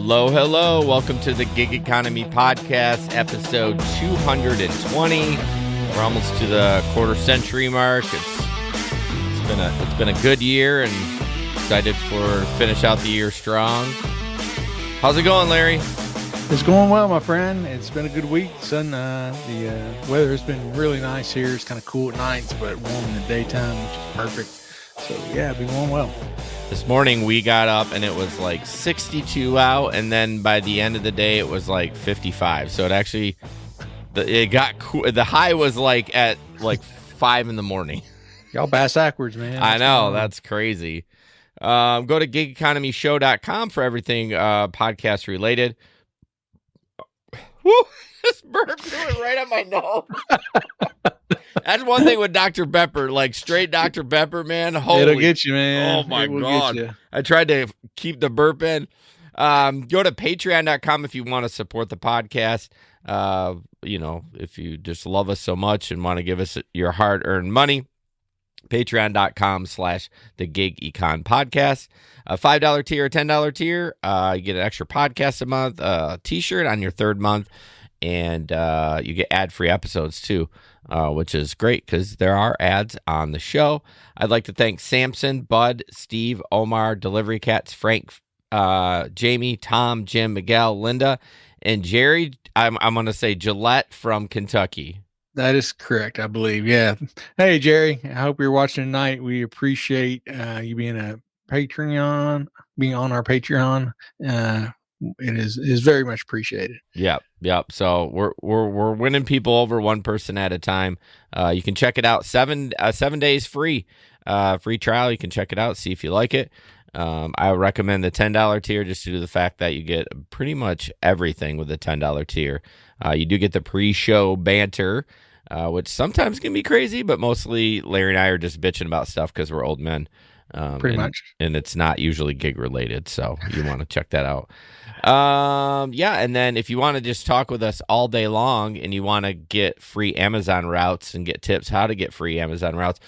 Hello, hello. Welcome to the Gig Economy Podcast, episode 220. We're almost to the quarter century mark. It's been a good year, and excited for finish out the year strong. How's it going, Larry? It's going well, my friend. It's been a good week. The weather has been really nice here. It's kind of cool at nights, but warm in the daytime, which is perfect. So yeah, it's been going well. This morning we got up and it was like 62 out, and then by the end of the day it was like 55. So it got cool. The high was like at like 5 in the morning. Y'all bass backwards, man. I know, that's crazy. Go to gigeconomyshow.com for everything podcast related. Woo! This burp went right on my nose. That's one thing with Dr. Pepper, like straight Dr. Pepper, man. It'll get you, man. Oh my God. I tried to keep the burp in. Go to patreon.com if you want to support the podcast. If you just love us so much and want to give us your hard-earned money. Patreon.com/the Gig Econ Podcast. A $5 tier, a $10 tier. You get an extra podcast a month, a t-shirt on your third month, and you get ad-free episodes too, which is great because there are ads on the show. I'd like to thank Samson, Bud, Steve, Omar, Delivery Cats, Frank, Jamie, Tom, Jim, Miguel, Linda, and Jerry. I'm going to say Gillette from Kentucky. That is correct, I believe. Yeah. Hey, Jerry, I hope you're watching tonight. We appreciate you being on our Patreon. It is very much appreciated. Yep. So we're winning people over one person at a time. You can check it out. 7 days free trial. You can check it out, see if you like it. I recommend the $10 tier just due to the fact that you get pretty much everything with the $10 tier. You do get the pre-show banter, which sometimes can be crazy, but mostly Larry and I are just bitching about stuff because we're old men. Pretty much. And it's not usually gig related, so you want to check that out. And then if you want to just talk with us all day long and you want to get free Amazon routes and get tips how to get free Amazon routes,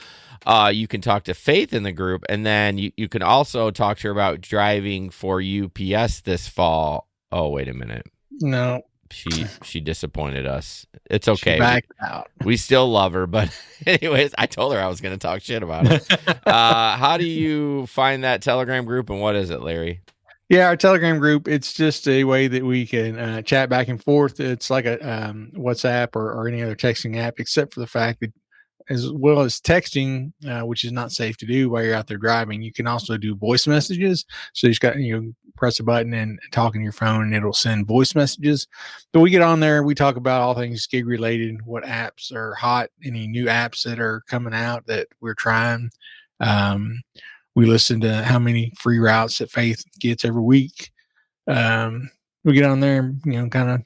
you can talk to Faith in the group, and then you can also talk to her about driving for UPS this fall. Oh, wait a minute. No. She disappointed us. It's okay. She backed out. We still love her, but anyways, I told her I was going to talk shit about it. How do you find that Telegram group, and what is it, Larry? Yeah, our Telegram group, it's just a way that we can chat back and forth. It's like a WhatsApp or any other texting app, except for the fact that as well as texting, which is not safe to do while you're out there driving, you can also do voice messages. So you just got, press a button and talk on your phone and it'll send voice messages. So we get on there, we talk about all things gig related, what apps are hot, any new apps that are coming out that we're trying. We listen to how many free routes that Faith gets every week. We get on there and, kind of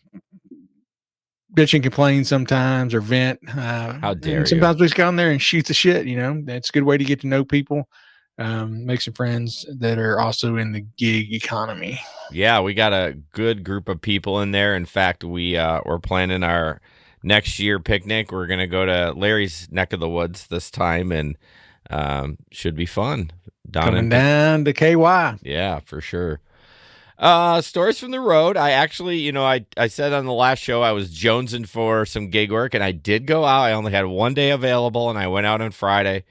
bitch and complain sometimes or vent. How dare you? Sometimes we just go on there and shoot the shit. That's a good way to get to know people, make some friends that are also in the gig economy. Yeah, we got a good group of people in there. In fact, we're planning our next year picnic. We're going to go to Larry's neck of the woods this time, and should be fun. Coming down to KY. Yeah, for sure. Stories from the road. I actually, I said on the last show I was jonesing for some gig work, and I did go out. I only had one day available, and I went out on Friday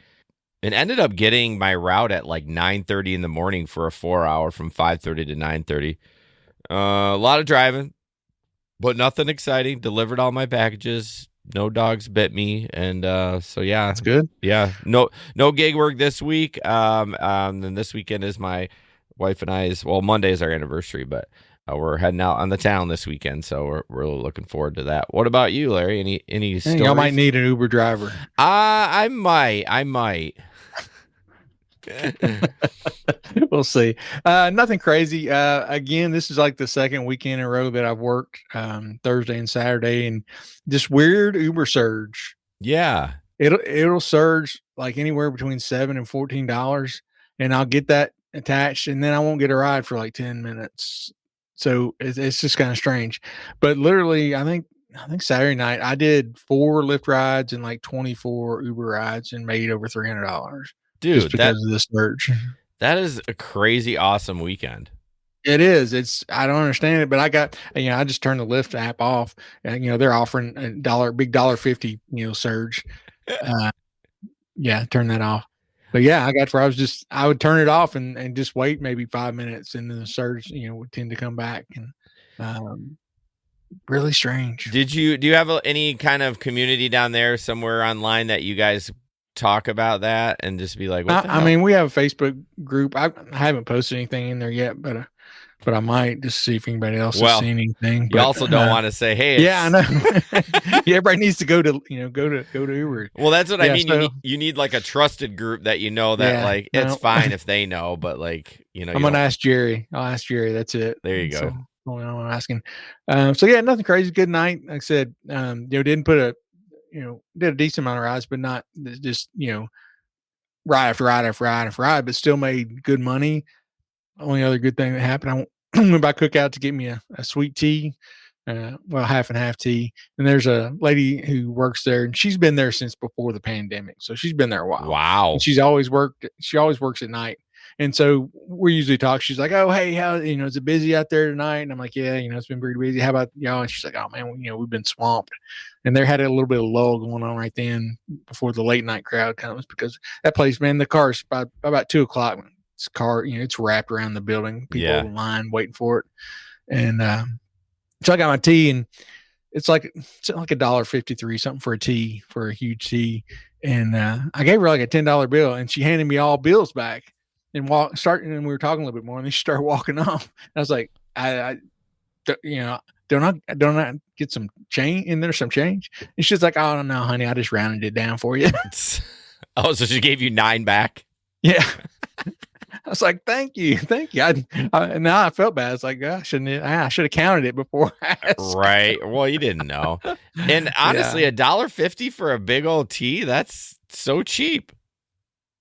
and ended up getting my route at like 9:30 in the morning for a 4-hour from 5:30 to 9:30. A lot of driving, but nothing exciting. Delivered all my packages. No dogs bit me, and so yeah, that's good. Yeah, no gig work this week. And this weekend is my wife and I's. Well, Monday is our anniversary, but we're heading out on the town this weekend, so we're really looking forward to that. What about you, Larry? Any stories? Y'all might need an Uber driver. I might. We'll see. Nothing crazy. Again, this is like the second weekend in a row that I've worked Thursday and Saturday, and just weird Uber surge. Yeah, it'll surge like anywhere between $7 and $14, and I'll get that attached, and then I won't get a ride for like 10 minutes. So it's just kind of strange. But literally, I think Saturday night I did 4 Lyft rides and like 24 Uber rides and made over $300. Dude, just because of this surge. That is a crazy awesome weekend. It is. I don't understand it, but I just turned the Lyft app off, and they're offering big $1.50, surge. Uh, yeah, turn that off. But yeah, I got to where I would turn it off and just wait maybe 5 minutes, and then the surge, would tend to come back, and um, really strange. Do you have any kind of community down there somewhere online that you guys talk about that and just be like, what the hell? I mean, we have a Facebook group. I haven't posted anything in there yet, but I might just see if anybody else has seen anything. You also don't want to say, hey, yeah, I know. Yeah, everybody needs to go to Uber. Well, that's what I mean. So, you need like a trusted group that that it's fine if they know, but I'm gonna ask Jerry. I'll ask Jerry. That's it. There you go. So, I'm asking. So yeah, nothing crazy. Good night. Like I said, didn't put did a decent amount of rides, but not just ride after ride after ride after ride, but still made good money. Only other good thing that happened, I went by Cookout to get me a sweet tea, half and half tea. And there's a lady who works there, and she's been there since before the pandemic, so she's been there a while. Wow. And she always works at night, and so we usually talk. She's like, "Oh, hey, how is it busy out there tonight?" And I'm like, "Yeah, it's been pretty busy. How about y'all?" And she's like, "Oh man, we've been swamped." And there had a little bit of lull going on right then before the late night crowd comes, because that place, man, the cars by about 2:00. This car, it's wrapped around the building. People in line waiting for it. And so I got my tea, and it's like $1.53 something for a tea, for a huge tea. And I gave her like a $10 bill, and she handed me all bills back and we were talking a little bit more, and then she started walking off. I was like, don't I get some change in there, some change? And she's like, "Oh no, honey, I just rounded it down for you." Oh, so she gave you 9 back? Yeah. I was like, thank you. Now I felt bad. It's like, I should have counted it before I asked. Right. Well, you didn't know. And honestly, $1.50 for a big old tea, that's so cheap.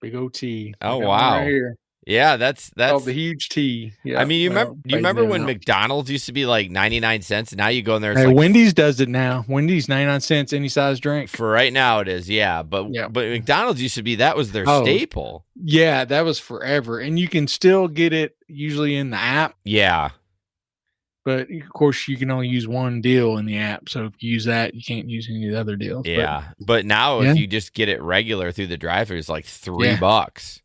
Big old tea. Oh, wow. Right here. Yeah, that's the huge tea. Yeah. I mean, you remember when McDonald's used to be like 99 cents? Now you go in there. Hey, Wendy's does it now. Wendy's 99 cents any size drink. For right now, it is. Yeah, but McDonald's used to be, that was their staple. Yeah, that was forever, and you can still get it usually in the app. Yeah, but of course you can only use one deal in the app. So if you use that, you can't use any of the other deals. Yeah, but now if you just get it regular through the drive-thru, it's like $3.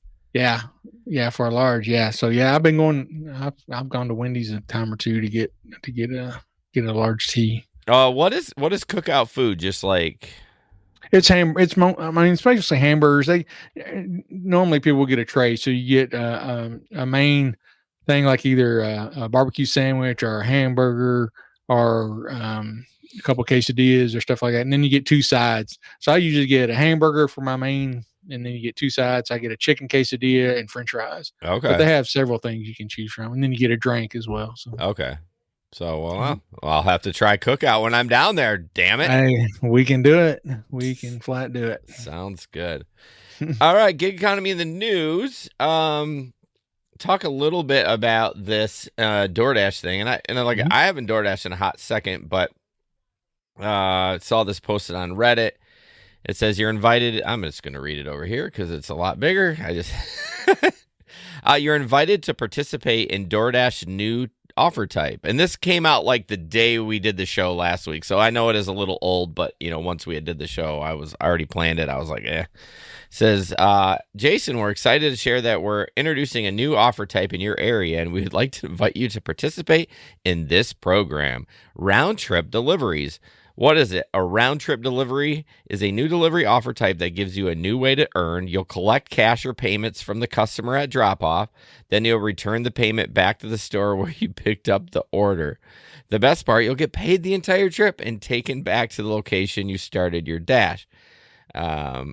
Yeah, for a large. Yeah. So yeah, I've been going. I've gone to Wendy's a time or two to get a large tea. What is Cookout food? Just like it's especially hamburgers. They normally people get a tray, so you get a main thing like either a barbecue sandwich or a hamburger or a couple quesadillas or stuff like that, and then you get 2 sides. So I usually get a hamburger for my main, and then you get 2 sides. I get a chicken quesadilla and French fries. Okay. But they have several things you can choose from, and then you get a drink as well. So. Okay. So, I'll have to try Cookout when I'm down there. Damn it. Hey, we can do it. We can flat do it. Sounds good. All right. Gig economy in the news. Talk a little bit about this DoorDash thing. And I haven't DoorDashed in a hot second, but saw this posted on Reddit. It says you're invited. I'm just going to read it over here because it's a lot bigger. You're invited to participate in DoorDash new offer type. And this came out like the day we did the show last week. So I know it is a little old, but once we did the show, I was already planned it. I was like, It says, Jason, we're excited to share that we're introducing a new offer type in your area, and we'd like to invite you to participate in this program, round trip deliveries. What is it? A round trip delivery is a new delivery offer type that gives you a new way to earn. You'll collect cash or payments from the customer at drop-off. Then you'll return the payment back to the store where you picked up the order. The best part, you'll get paid the entire trip and taken back to the location you started your dash.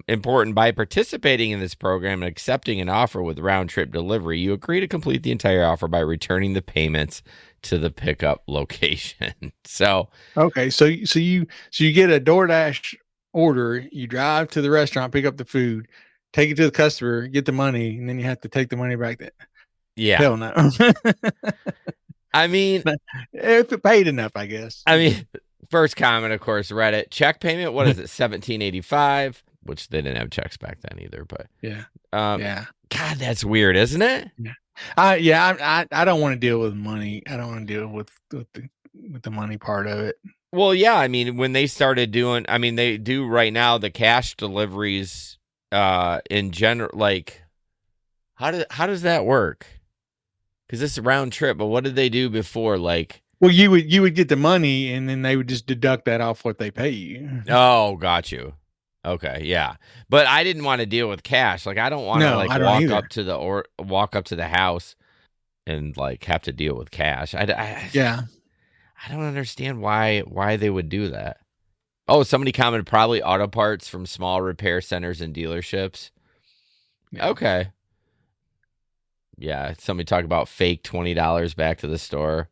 Important, by participating in this program and accepting an offer with round trip delivery, you agree to complete the entire offer by returning the payments to the pickup location. So okay, so you get a DoorDash order, you drive to the restaurant, pick up the food, take it to the customer, get the money, and then you have to take the money back. Yeah, hell no. I mean, if it paid enough, I guess. I mean, first comment, of course, Reddit check payment. What is it? $17.85, which they didn't have checks back then either. But yeah. God, that's weird, isn't it? Yeah. I don't want to deal with money. I don't want to deal with the money part of it. Well, yeah, I mean, when they started doing, I mean, they do right now the cash deliveries in general. Like, how does that work? Because this is a round trip, but what did they do before? Like, Well, you would get the money, and then they would just deduct that off what they pay you. oh, got you. Okay, yeah, but I didn't want to deal with cash. Like, I don't want to No, like I don't either. walk up to the house and like have to deal with cash. Yeah, I don't understand why they would do that. Oh, somebody commented probably auto parts from small repair centers and dealerships. yeah. Okay. Yeah, somebody talk about fake $20 back to the store.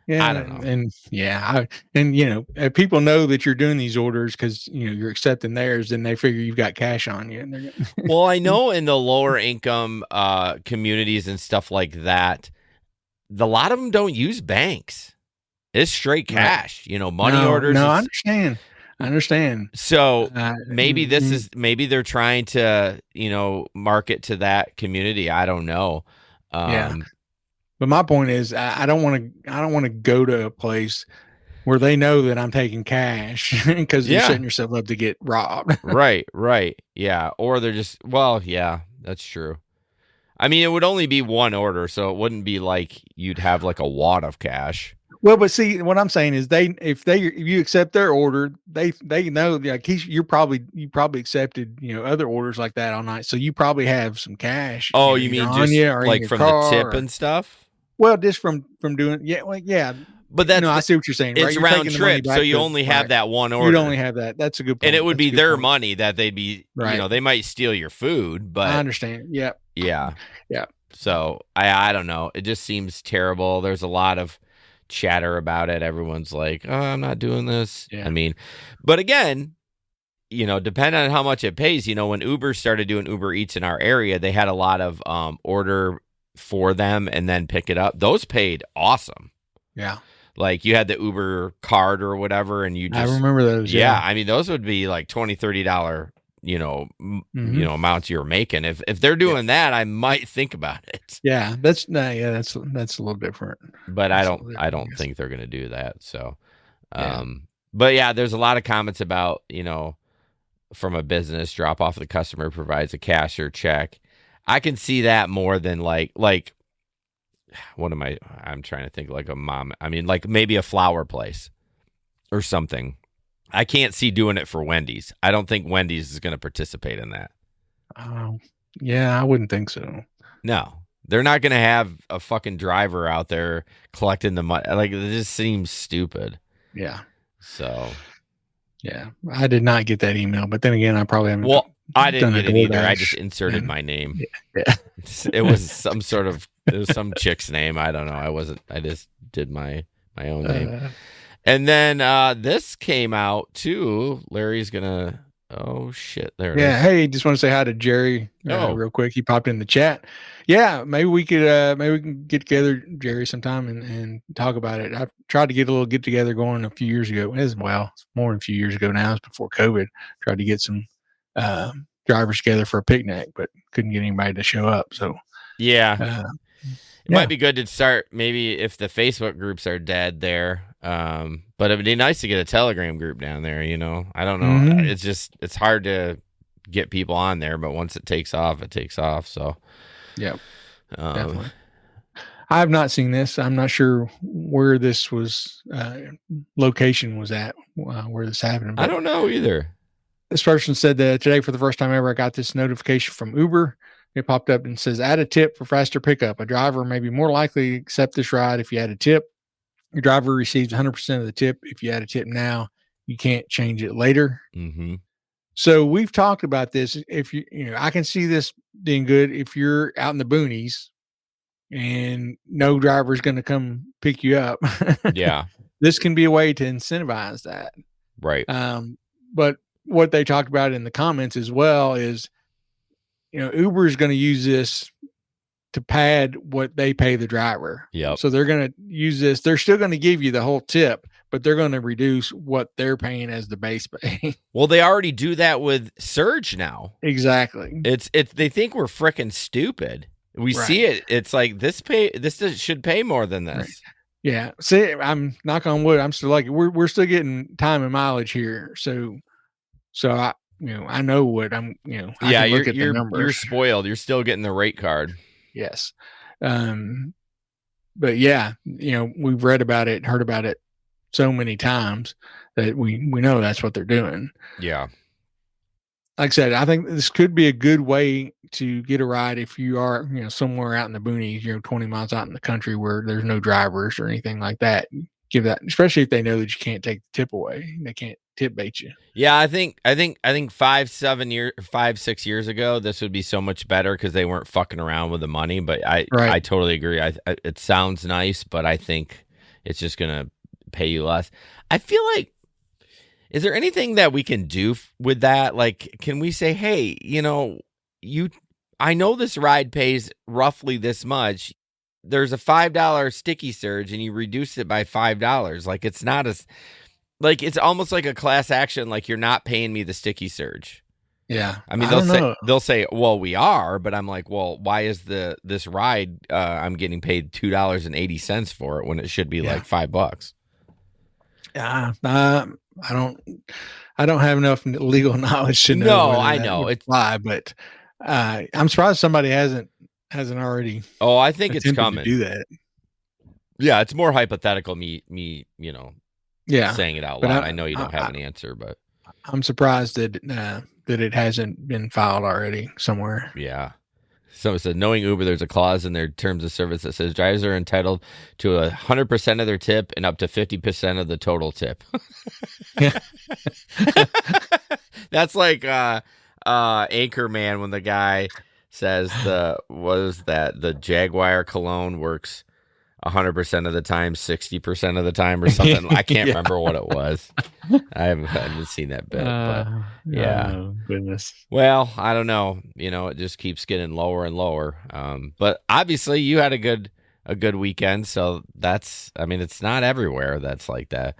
I Yeah, don't know. and people know that you're doing these orders because you're accepting theirs, and they figure you've got cash on you, and they're Well, I know in the lower income communities and stuff like that, a lot of them don't use banks. It's straight right. cash, money No, orders. no, I understand. I understand. So maybe Mm, maybe they're trying to, market to that community. I don't know. yeah, but my point is, I don't want to. I don't want to go to a place where they know that I'm taking cash because you're Yeah, setting yourself up to get robbed. right. Yeah. Or they're just, well, yeah, that's true. I mean, it would only be one order, so it wouldn't be like you'd have like a wad of cash. Well, but see, what I'm saying is, if you accept their order, they know, like, you probably accepted other orders like that all night, so you probably have some cash, Oh, you either mean on just you or in like your from the car. tip and stuff? Well, just from doing, yeah. But I see what you're saying, right? it's You're round taking the money trip, so back you to only have right. that one You'd order. only have that. That's a good And point. it would That's be a good their point. money that they'd be, Right. they might steal your food, I but understand. Yeah. yeah. Yeah. So I don't know. It just seems terrible. There's a lot of chatter about it. Everyone's like, "Oh, I'm not doing this." Yeah. I mean, but again, depending on how much it pays, when Uber started doing Uber Eats in our area, they had a lot of order for them and then pick it up. Those paid awesome. Yeah. Like you had the Uber card or whatever, and you I just, remember those. yeah. Yeah. I mean, those would be like $20-$30, Hmm. amounts you're making. If they're Yeah. doing that, I might think about it. Yeah. That's a little different. But I That's a don't little I different, I don't guess. think they're gonna do that. So, Yeah. but yeah, there's a lot of comments about from a business drop off the customer provides a cash or check. I can see that more than like what am I'm trying to think like a mom. I mean, like maybe a flower place or something. I can't see doing it for Wendy's. I don't think Wendy's is going to participate in that. Oh, yeah, I wouldn't think so. No, they're not going to have a fucking driver out there collecting the money. Like it just seems stupid. Yeah. So, Yeah. I did not get that email, but then again, I probably haven't well, I didn't done a get it either. I DoorDash. just inserted And my name. yeah. It was some chick's name. I don't know. I just did my own name. And then this came out too. Larry's gonna. Oh shit! There it is. Yeah. Hey, just want to say hi to Jerry real quick. He popped in the chat. Yeah, maybe we can get together, Jerry, sometime and talk about it. I tried to get a little get together going a few years ago. It's more than a few years ago now. It's before COVID. Tried to get some drivers together for a picnic, but couldn't get anybody to show up. So Yeah, it yeah. might be good to start maybe if the Facebook groups are dead there. But it'd be nice to get a Telegram group down there. I don't know. Mhm. It's hard to get people on there, but once it takes off, it takes off. So Yeah, um, definitely. I have not seen this. I'm not sure where this was location was at where this happened. I But don't know either. this person said that today, for the first time ever, I got this notification from Uber. It popped up and says, "Add a tip for faster pickup. A driver may be more likely to accept this ride if you add a tip. Your driver receives 100% of the tip. If you add a tip now, you can't change it later." Mm-hmm. So we've talked about this. If I can see this being good if you're out in the boonies and no driver is going to come pick you up. Yeah. This can be a way to incentivize that. Right. But what they talked about in the comments as well is, Uber is going to use this to pad what they pay the driver. Yep. So they're going to use this. They're still going to give you the whole tip, but they're going to reduce what they're paying as the base pay. Well, they already do that with Surge now. Exactly. They think we're freaking stupid. We see it. It's like should pay more than Right. this. Yeah. See, I'm knock on wood. I'm still like we're still getting time and mileage here. So I I know what I Yeah, can look at the you're numbers. spoiled. You're still getting the rate card. Yes. But yeah, we've read about it, heard about it so many times that we know that's what they're doing. Yeah. Like I said, I think this could be a good way to get a ride if you are, somewhere out in the boonies, 20 miles out in the country where there's no drivers or anything like that. Give that, especially if they know that you can't take the tip away. They can't tip bait you. Yeah, I think 5, 6 years ago, this would be so much better because they weren't fucking around with the money. But I Right. totally agree. It sounds nice, but I think it's just gonna pay you less. I feel like, is there anything that we can do with that? Like, can we say, hey, I know this ride pays roughly this much. There's a $5 sticky surge, and you reduce it by $5. Like, it's not as like it's almost like a class action. Like, you're not paying me the sticky surge. Yeah. I mean, don't they'll say, well, we are, but I'm like, well, why is this ride? I'm getting paid $2.80 for it when it should be like $5. Yeah. I don't have enough legal knowledge to know. No, whether I that know would it's apply, but I'm surprised somebody hasn't already Oh, I think it's attempted coming. to do that. Yeah, it's more hypothetical. Me, Yeah, saying it out but loud. I know you don't have an answer, but I'm surprised that it hasn't been filed already somewhere. yeah. So it says, knowing Uber, there's a clause in their terms of service that says drivers are entitled to 100% of their tip and up to 50% of the total tip. Yeah. That's like Anchorman when the guy says the Jaguar cologne works 100% of the time, 60% of the time, or something. I can't remember what it was. I haven't seen that bit, but yeah. Oh, goodness. Well, I don't know. It just keeps getting lower and lower. But obviously, you had a good weekend, so it's not everywhere that's like that.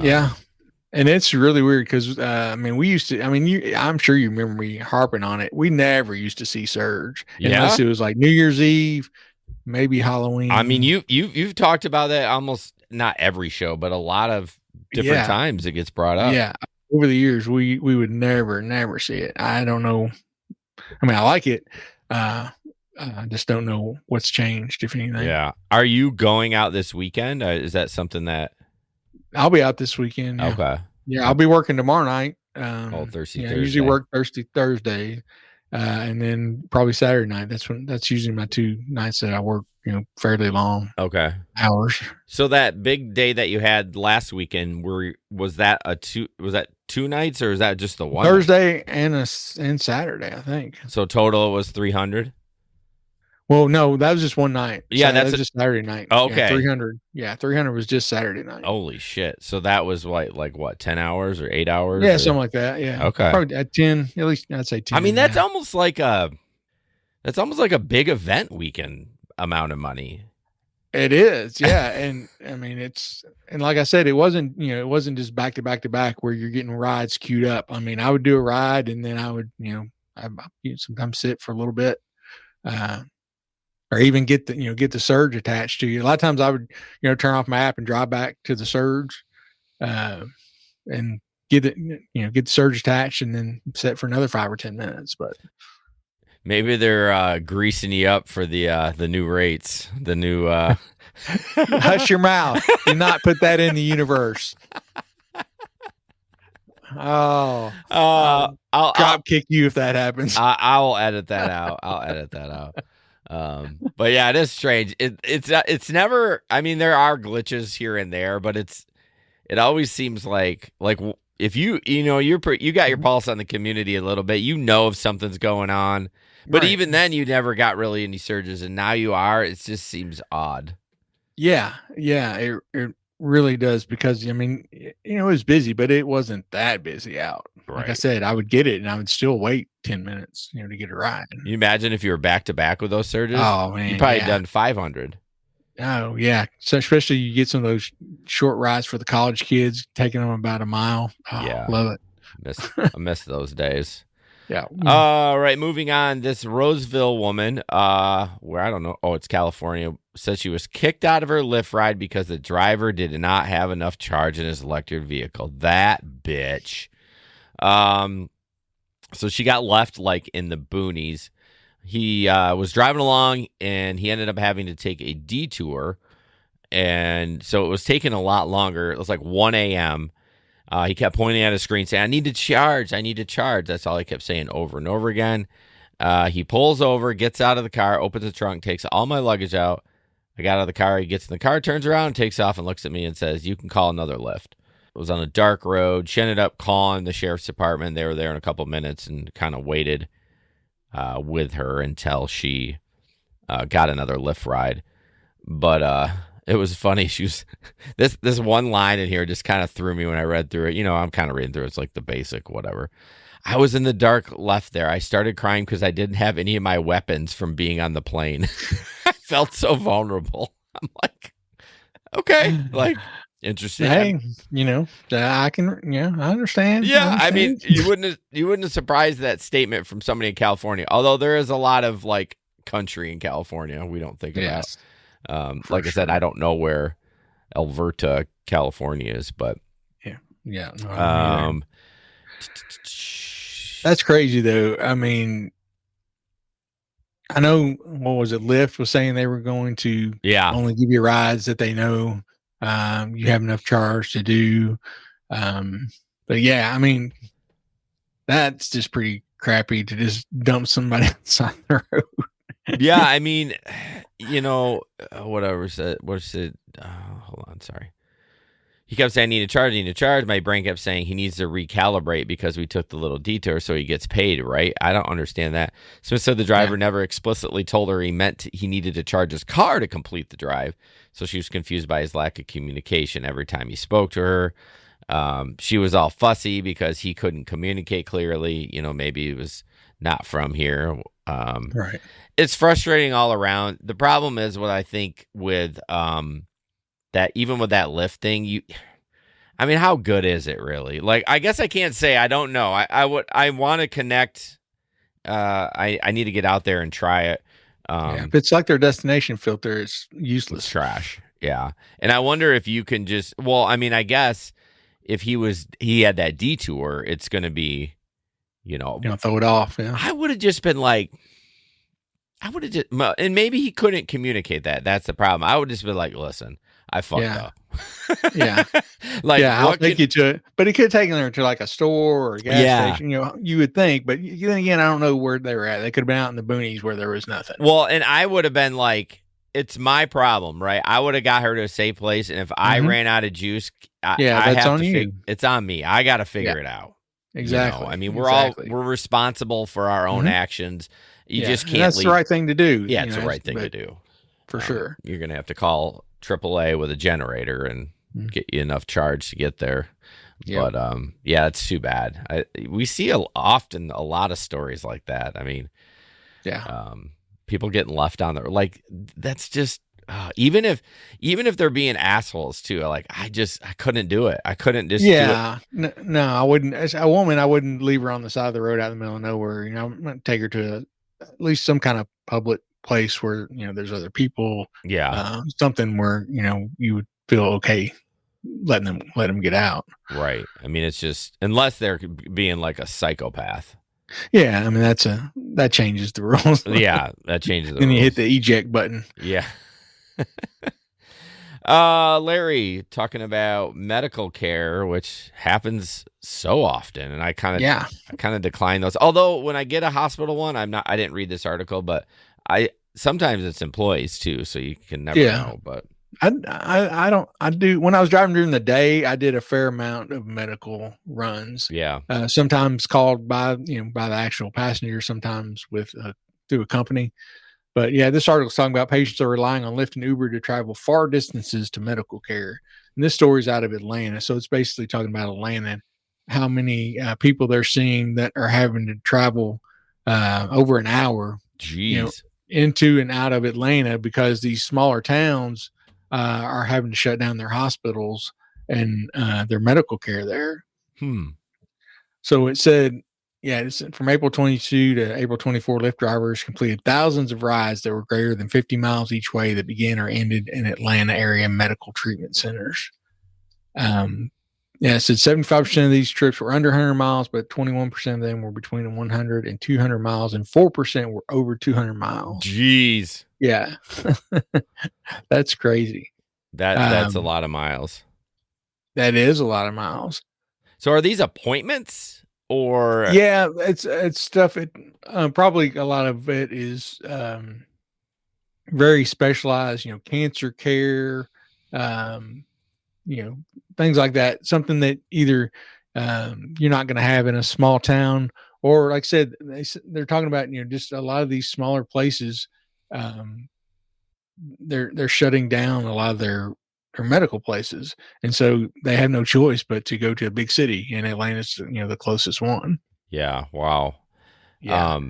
Yeah. And it's really weird because we used to. I'm sure you remember me harping on it. We never used to see surge unless it was like New Year's Eve, maybe Halloween. I mean, you've talked about that almost not every show, but a lot of different times it gets brought up. Yeah, over the years we would never see it. I don't know. I mean, I like it. I just don't know what's changed, if anything. Yeah. Are you going out this weekend? Is that something that? I'll be out this weekend. Yeah. Okay. Yeah, I'll be working tomorrow night. Thursday. I usually work Thursday, and then probably Saturday night. That's usually my 2 nights that I work. Fairly long. Okay. Hours. So that big day that you had last weekend, was that 2 nights, or is that just the one? Thursday and Saturday, I think. So total was 300. Well, no, that was just one night. Yeah, that's just Saturday night. Okay. Yeah, 300. Yeah, 300 was just Saturday night. Holy shit! So that was what, 10 hours or 8 hours? Yeah, something like that. Yeah. Okay. Probably at 10. At least I'd say 10. I mean, that's almost like a big event weekend amount of money. It is, yeah. And I mean, and like I said, it wasn't just back to back to back where you're getting rides queued up. I mean, I would do a ride and then I would, I sometimes sit for a little bit, or even get the surge attached to you. A lot of times I would, turn off my app and drive back to the surge, and get the surge attached and then set for another 5 or 10 minutes. But maybe they're greasing you up for the new rates, the new. Hush your mouth! Do not put that in the universe. Oh, I'll drop kick you if that happens. I will edit that out. I'll edit that out. But yeah, it is strange. It's never. I mean, there are glitches here and there, but it always seems like if you got your pulse on the community a little bit, if something's going on. But Right. even then, you never got really any surges, and now you are. It just seems odd. Yeah, it really does because I mean, it was busy, but it wasn't that busy out. Right. Like I said, I would get it, and I would still wait 10 minutes, to get a ride. You imagine if you were back to back with those surges? Oh man, you probably done 500. Oh yeah, so especially you get some of those short rides for the college kids, taking them about a mile. Oh, Yeah. love it. I miss those days. Yeah. All right, moving on. This Roseville woman, where I don't know, it's California, says she was kicked out of her Lyft ride because the driver did not have enough charge in his electric vehicle. That bitch. Um, so she got left like in the boonies. He was driving along and he ended up having to take a detour. And so it was taking a lot longer. It was like 1 a.m. He kept pointing at his screen saying, I need to charge. I need to charge. That's all he kept saying over and over again. He pulls over, gets out of the car, opens the trunk, takes all my luggage out. I got out of the car. He gets in the car, turns around, takes off, and looks at me and says, you can call another Lyft. It was on a dark road. She ended up calling the sheriff's department. They were there in a couple of minutes and kind of waited with her until she got another Lyft ride. But it was funny. She was this one line in here just kind of threw me when I read through it. You know, I'm kind of reading through it. It's like the basic whatever. I was in the dark left there. I started crying because I didn't have any of my weapons from being on the plane. I felt so vulnerable. I'm like, okay, like interesting. Hey, I can, I understand. Yeah, I mean, you wouldn't have surprised that statement from somebody in California. Although there is a lot of like country in California we don't think about. Like I said, I don't know where Alberta, California is, but yeah. No, that's crazy though. I mean, I know what was it? Lyft was saying they were going to only give you rides that they know you have enough charge to do. But yeah, I mean, that's just pretty crappy to just dump somebody outside the road. Yeah, I mean, whatever said. Hold on, sorry. He kept saying, I need to charge. My brain kept saying he needs to recalibrate because we took the little detour so he gets paid, right? I don't understand that. Smith said the driver never explicitly told her he meant he needed to charge his car to complete the drive. So she was confused by his lack of communication every time he spoke to her. She was all fussy because he couldn't communicate clearly. Maybe he was not from here. Right. It's frustrating all around. The problem is what I think with that, even with that Lyft thing, I mean, how good is it really? Like, I guess I can't say. I don't know. I want to connect. I need to get out there and try it. If it's like their destination filter, it's useless. It's trash. Yeah. And I wonder if you can just, well, I mean, I guess if he had that detour, it's going to be, throw it off. Yeah. I would have just been like, and maybe he couldn't communicate that. That's the problem. I would just be like, listen, I fucked up. Yeah. Like, I'll take you to it. But he could have taken her to like a store or a gas station, you would think. But then again, I don't know where they were at. They could have been out in the boonies where there was nothing. Well, and I would have been like, it's my problem, right? I would have got her to a safe place. And if I ran out of juice, that's on you. It's on me. I got to figure it out. Exactly. I mean, we're responsible for our own actions. You just can't. That's the right thing to do. Yeah, it's the right thing to do. For sure. You're going to have to call AAA with a generator and get you enough charge to get there. Yep. But it's too bad. We see often a lot of stories like that. I mean, people getting left on there. Like, that's just even if they're being assholes too. Like, I couldn't do it. I couldn't just do it. No, I wouldn't. As a woman, I wouldn't leave her on the side of the road out in the middle of nowhere. I'm going to take her to at least some kind of public place where there's other people. Something where you would feel okay let them get out. Right. I mean, it's just, unless they're being like a psychopath. Yeah, I mean, that changes the rules. Yeah, that changes the then rules. You hit the eject button. Yeah. Larry talking about medical care, which happens so often, and I kind of decline those. Although when I get a hospital one, I didn't read this article, but sometimes it's employees too, so you can never know. But I do. When I was driving during the day, I did a fair amount of medical runs. Yeah. Sometimes called by the actual passenger, sometimes through a company. But yeah, this article is talking about patients are relying on Lyft and Uber to travel far distances to medical care. And this story is out of Atlanta. So it's basically talking about Atlanta, how many people they're seeing that are having to travel over an hour into and out of Atlanta because these smaller towns are having to shut down their hospitals and their medical care there. Hmm. So it said, Yeah, it's from April 22 to April 24. Lyft drivers completed thousands of rides that were greater than 50 miles each way that began or ended in Atlanta area medical treatment centers. Yeah, it said 75% of these trips were under 100 miles, but 21% of them were between 100 and 200 miles, and 4% were over 200 miles. Jeez. Yeah, that's crazy. That's a lot of miles. That is a lot of miles. So are these appointments or? Yeah, it's stuff. It probably a lot of it is very specialized. Cancer care, things like that. Something that either you're not going to have in a small town, or like I said, they're talking about just a lot of these smaller places. They're shutting down a lot of their medical places, and so they have no choice but to go to a big city, and Atlanta's the closest one. Yeah. Wow. Yeah.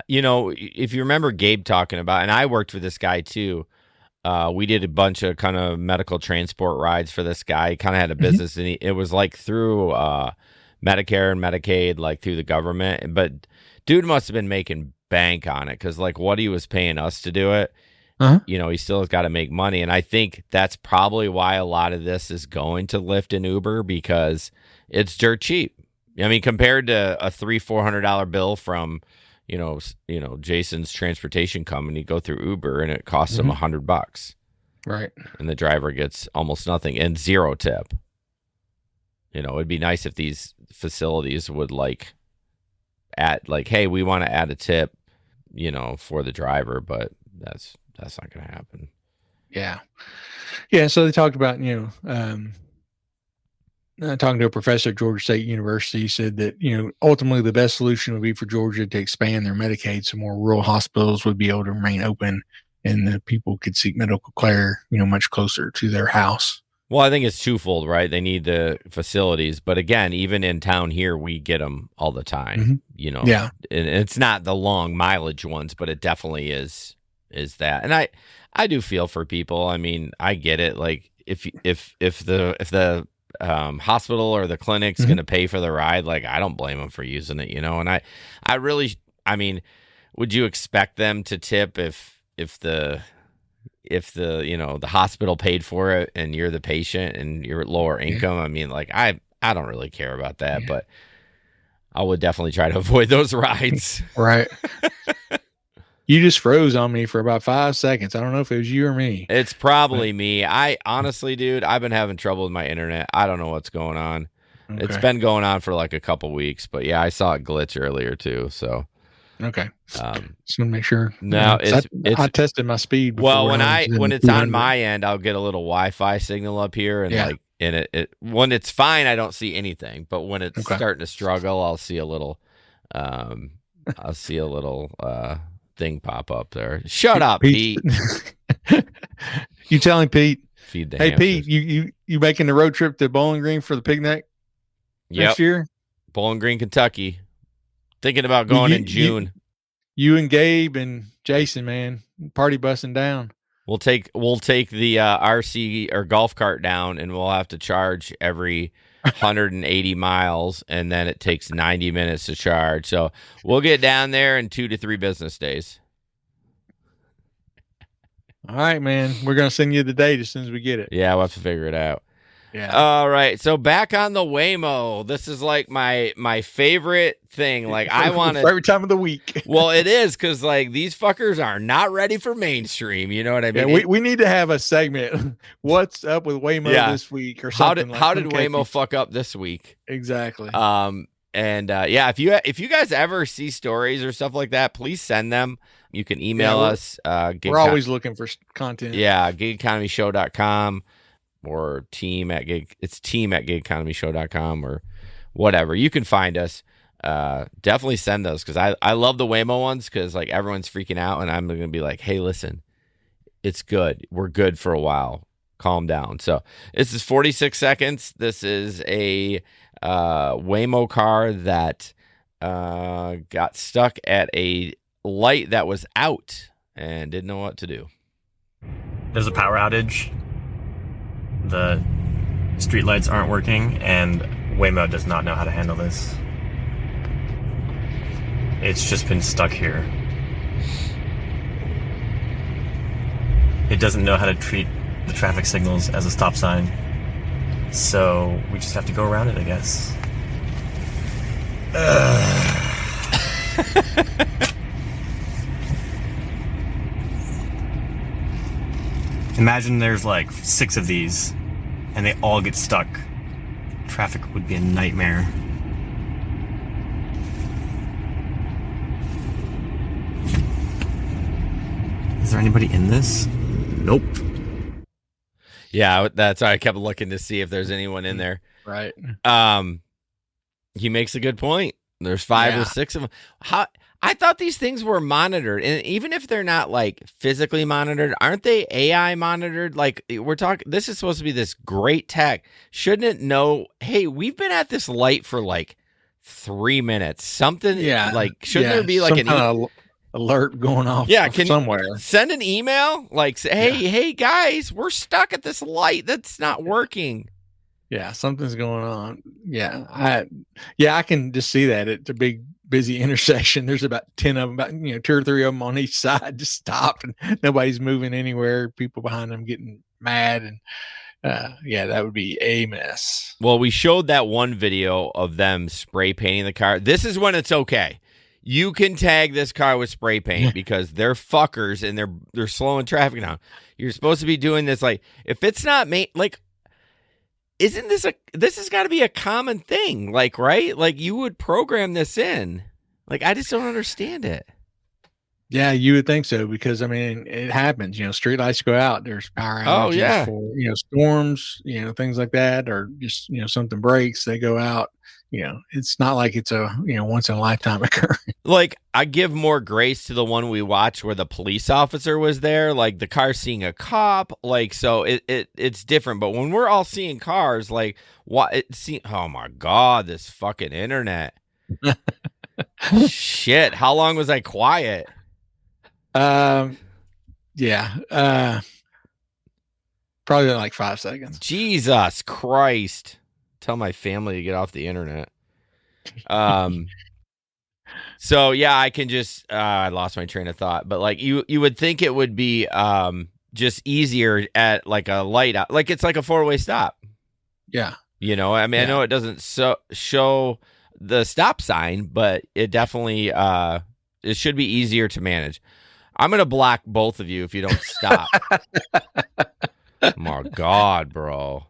If you remember Gabe talking about, and I worked with this guy too. We did a bunch of kind of medical transport rides for this guy. He kind of had a business, and it was like through Medicare and Medicaid, like through the government. But dude must have been making bank on it, because like what he was paying us to do it, he still has got to make money. And I think that's probably why a lot of this is going to Lyft and Uber, because it's dirt cheap. I mean, compared to a $300-$400 bill from Jason's transportation company, go through Uber and it costs him $100, right? And the driver gets almost nothing and zero tip. It'd be nice if these facilities would add, hey, we want to add a tip, for the driver, but that's not going to happen. Yeah. So they talked about talking to a professor at Georgia State University, he said that, ultimately the best solution would be for Georgia to expand their Medicaid so more rural hospitals would be able to remain open and the people could seek medical care, much closer to their house. Well, I think it's twofold, right? They need the facilities, but again, even in town here, we get them all the time, Yeah. And it's not the long mileage ones, but it definitely is that. And I do feel for people. I mean, I get it. Like if the hospital or the clinic's going to pay for the ride, like I don't blame them for using it, and I really, I mean, would you expect them to tip if the the hospital paid for it and you're the patient and you're lower income? I mean, like I don't really care about that, but I would definitely try to avoid those rides. Right. You just froze on me for about 5 seconds. I don't know if it was you or me. It's probably me. I honestly, dude, I've been having trouble with my internet. I don't know what's going on. Okay. It's been going on for like a couple weeks, but yeah, I saw it glitch earlier too. So, okay. Just want to make sure. No, I tested my speed. Well, when it's on my end, I'll get a little Wi-Fi signal up here, and it when it's fine, I don't see anything. But when it's starting to struggle, I'll see a little, thing pop up there. Shut up, Pete. You telling Pete? Feed the Hey, hamsters. Pete, you making the road trip to Bowling Green for the picnic next year? Bowling Green, Kentucky. Thinking about going in June. You and Gabe and Jason, man, party busting down. We'll take the RC or golf cart down, and we'll have to charge every 180 miles, and then it takes 90 minutes to charge. So we'll get down there in 2 to 3 business days. All right, man. We're going to send you the date as soon as we get it. Yeah, we'll have to figure it out. Yeah. All right. So back on the Waymo. This is like my favorite thing. Like I want to every time of the week. Well, it is, because like these fuckers are not ready for mainstream. You know what I mean? Yeah, we need to have a segment. What's up with Waymo this week or something? How did Waymo fuck up this week? Exactly. If you guys ever see stories or stuff like that, please send them. You can email us. We're always looking for content. Yeah, gigeconomyshow.com. Or team at gigeconomyshow.com or whatever. You can find us. Definitely send those, because I love the Waymo ones, because like everyone's freaking out, and I'm going to be like, hey, listen, it's good. We're good for a while. Calm down. So this is 46 seconds. This is a Waymo car that got stuck at a light that was out and didn't know what to do. There's a power outage. The streetlights aren't working, and Waymo does not know how to handle this. It's just been stuck here. It doesn't know how to treat the traffic signals as a stop sign. So we just have to go around it, I guess. Imagine there's like 6 of these, and they all get stuck. Traffic would be a nightmare. Is there anybody in this? Nope. Yeah, that's why I kept looking to see if there's anyone in there. Right. He makes a good point. There's 5 or 6 of them. I thought these things were monitored, and even if they're not like physically monitored, aren't they AI monitored? Like we're talking, this is supposed to be this great tech. Shouldn't it know? Hey, we've been at this light for like 3 minutes. Something. Yeah. Like shouldn't there be like some kind of alert going off? Yeah, somewhere. Send an email like, say, hey guys, we're stuck at this light that's not working. Yeah, something's going on. Yeah, I can just see that at the big busy intersection. There's about 10 of them, about 2 or 3 of them on each side, just stopped and nobody's moving anywhere. People behind them getting mad, and that would be a mess. Well, we showed that one video of them spray painting the car. This is when it's okay. You can tag this car with spray paint because they're fuckers and they're slowing traffic down. You're supposed to be doing this like if it's not like. Isn't this has got to be a common thing, like, right? Like you would program this in. Like, I just don't understand it. Yeah, you would think so because, I mean, it happens, street lights go out. There's power outages for, storms, things like that, or just, something breaks, they go out. It's not like it's a, once in a lifetime occurrence. Like, I give more grace to the one we watched where the police officer was there, like the car seeing a cop, like, so it's different. But when we're all seeing cars, like, oh my God, this fucking internet. Shit, how long was I quiet? Probably like 5 seconds. Jesus Christ. Tell my family to get off the internet. So yeah, I can just I lost my train of thought, but like you would think it would be just easier at like a light out, like it's like a 4-way stop. Yeah. I mean, I know it doesn't show the stop sign, but it definitely it should be easier to manage. I'm gonna block both of you if you don't stop. Oh my God, bro.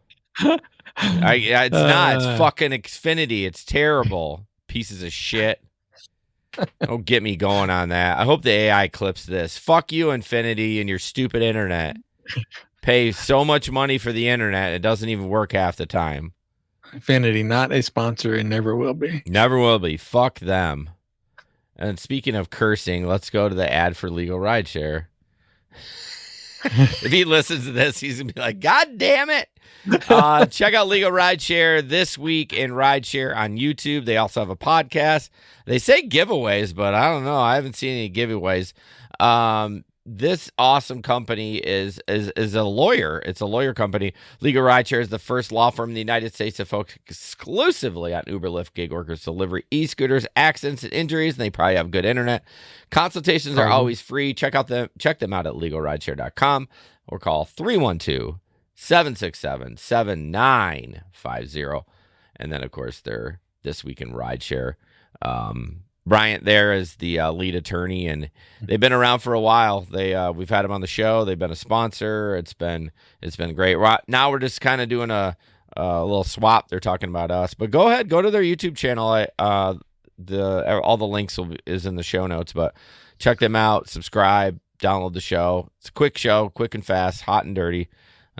It's not. It's fucking Xfinity. It's terrible. Pieces of shit. Don't get me going on that. I hope the AI clips this. Fuck you, Infinity, and your stupid internet. Pay so much money for the internet, it doesn't even work half the time. Infinity, not a sponsor, and never will be. Never will be. Fuck them. And speaking of cursing, let's go to the ad for legal rideshare. If he listens to this, he's gonna be like, God damn it. Check out Legal Rideshare this week in Rideshare on YouTube. They also have a podcast. They say giveaways, but I don't know. I haven't seen any giveaways. This awesome company is a lawyer. It's a lawyer company. Legal Rideshare is the first law firm in the United States to focus exclusively on Uber, Lyft, gig workers, delivery, e-scooters, accidents, and injuries. And they probably have good internet. Consultations are always free. Check them out at legalrideshare.com or call 312-767-7950. And then, of course, they're This Week in Rideshare. Bryant there is the lead attorney, and they've been around for a while. We've had them on the show. They've been a sponsor. It's been great. Now we're just kind of doing a little swap. They're talking about us, but go ahead, go to their YouTube channel. All the links is in the show notes, but check them out. Subscribe, download the show. It's a quick show, quick and fast, hot and dirty.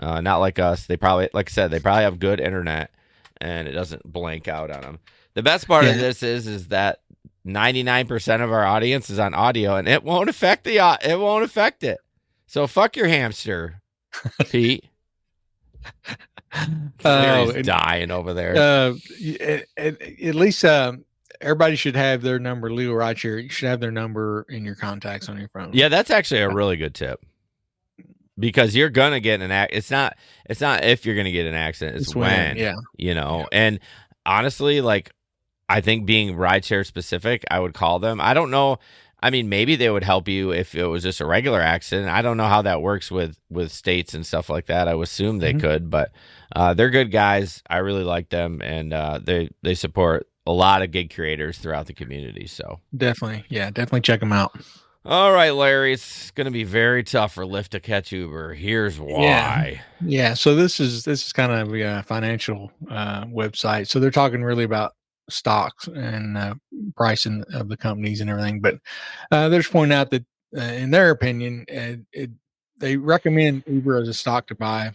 Not like us. They probably, like I said, they probably have good internet, and it doesn't blank out on them. The best part of this is that 99% of our audience is on audio, and it won't affect it. So fuck your hamster, Pete. He's dying over there. At least everybody should have their number. Legal Rideshare, you should have their number in your contacts on your phone. Yeah, that's actually a really good tip, because you're gonna get an accident. It's not if you're gonna get an accident. It's when. Yeah. And honestly, like, I think being rideshare specific, I would call them. I don't know. I mean, maybe they would help you if it was just a regular accident. I don't know how that works with states and stuff like that. I would assume they could, but they're good guys. I really like them, and they support a lot of gig creators throughout the community. So definitely check them out. all right, Larry, it's going to be very tough for Lyft to catch Uber. Here's why. Yeah. So this is kind of a financial website. So they're talking really about stocks and pricing of the companies and everything. But they're just pointing out that, in their opinion, they recommend Uber as a stock to buy